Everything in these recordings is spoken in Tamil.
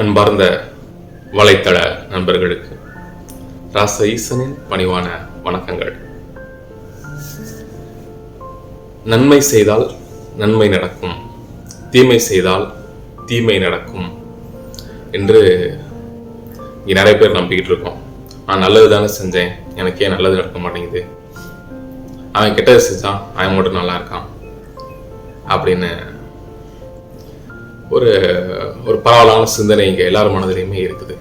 அன்பார்ந்த வலைத்தள நண்பர்களுக்கு ராச ஈசனின் பணிவான வணக்கங்கள். நன்மை செய்தால் நன்மை நடக்கும், தீமை செய்தால் தீமை நடக்கும் என்று இங்கே நிறைய பேர் நம்பிக்கிட்டு இருக்கோம். நான் நல்லது தானே செஞ்சேன், எனக்கு ஏன் நல்லது நடக்க மாட்டேங்குது, அவன் கெட்டது செஞ்சான் அவன் மட்டும் நல்லா இருக்கான் அப்படின்னு ஒரு பரவலான சிந்தனை இங்கே எல்லார் மனதிலையுமே இருக்குது.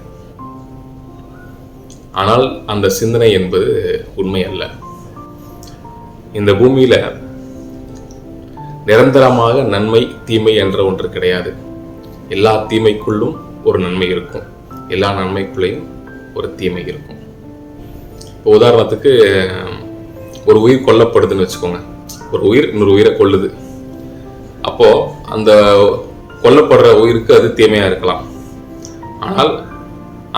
ஆனால் அந்த சிந்தனை என்பது உண்மை அல்ல. இந்த பூமியில நிரந்தரமாக நன்மை தீமை என்ற ஒன்று கிடையாது. எல்லா தீமைக்குள்ளும் ஒரு நன்மை இருக்கும், எல்லா நன்மைக்குள்ளேயும் ஒரு தீமை இருக்கும். இப்போ உதாரணத்துக்கு ஒரு உயிர் கொல்லப்படுதுன்னு வச்சுக்கோங்க. ஒரு உயிர் இன்னொரு உயிரை கொல்லுது. அப்போ அந்த கொல்லப்படுற உயிருக்கு அது தீமையா இருக்கலாம். ஆனால்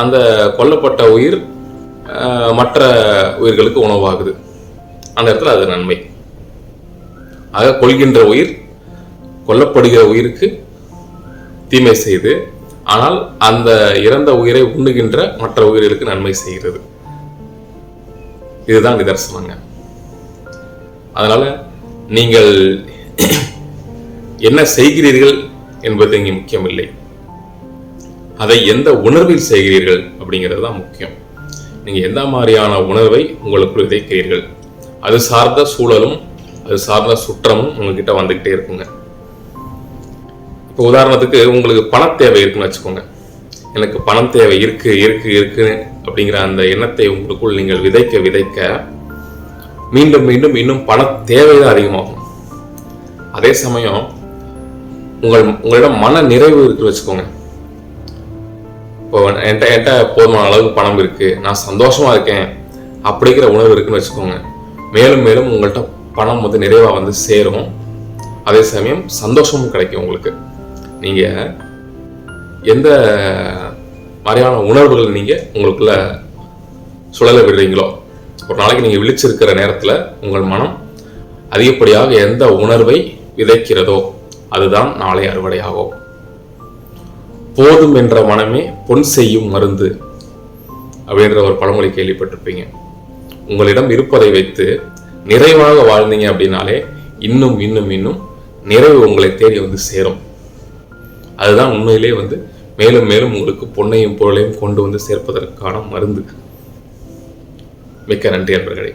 அந்த கொல்லப்பட்ட உயிர் மற்ற உயிர்களுக்கு உணவாகுது, அந்த இடத்துல அது நன்மை. ஆக கொல்கின்ற உயிர் கொல்லப்படுகிற உயிருக்கு தீமை செய்து, ஆனால் அந்த இறந்த உயிரை உண்ணுகின்ற மற்ற உயிர்களுக்கு நன்மை செய்கிறது. இதுதான் நிதர்சனங்க. அதனால நீங்கள் என்ன செய்கிறீர்கள் என்பது இங்கே முக்கியமில்லை, அதை எந்த உணர்வில் செய்கிறீர்கள் அப்படிங்கிறது தான் முக்கியம். நீங்க எந்த மாதிரியான உணர்வை உங்களுக்குள் விதைக்கிறீர்கள், அது சார்ந்த சூழலும் அது சார்ந்த சுற்றமும் உங்ககிட்ட வந்துகிட்டே இருக்குங்க. இப்போ உதாரணத்துக்கு உங்களுக்கு பண தேவை இருக்குன்னு வச்சுக்கோங்க. எனக்கு பணம் தேவை இருக்கு இருக்கு இருக்கு அப்படிங்கிற அந்த எண்ணத்தை உங்களுக்குள் நீங்கள் விதைக்க விதைக்க மீண்டும் மீண்டும் இன்னும் பண தேவைதான் அதிகமாகும். அதே சமயம் உங்களிடம் மன நிறைவு இருக்குன்னு வச்சுக்கோங்க. இப்போ என்கிட்ட போதுமான அளவுக்கு பணம் இருக்கு, நான் சந்தோஷமா இருக்கேன் அப்படிங்கிற உணர்வு இருக்குன்னு வச்சுக்கோங்க. மேலும் மேலும் உங்கள்கிட்ட பணம் நிறைவா சேரும். அதே சமயம் சந்தோஷமும் கிடைக்கும் உங்களுக்கு. நீங்க எந்த மாதிரியான உணர்வுகள் நீங்க உங்களுக்குள்ள சுழல விடுறீங்களோ, ஒரு நாளைக்கு நீங்க விழிச்சிருக்கிற நேரத்துல உங்கள் மனம் அதிகப்படியாக எந்த உணர்வை விதைக்கிறதோ அதுதான் நாளை அறுவடையாகும். போதும் என்ற மனமே பொன் செய்யும் மருந்து அப்படின்ற ஒரு பழமொழி கேள்விப்பட்டிருப்பீங்க. உங்களிடம் இருப்பதை வைத்து நிறைவாக வாழ்ந்தீங்க அப்படின்னாலே இன்னும் இன்னும் இன்னும் நிறைவு உங்களை தேடி சேரும். அதுதான் உண்மையிலே மேலும் மேலும் உங்களுக்கு பொன்னையும் பொருளையும் கொண்டு சேர்ப்பதற்கான மருந்து. மிக்க நன்றி நண்பர்களே.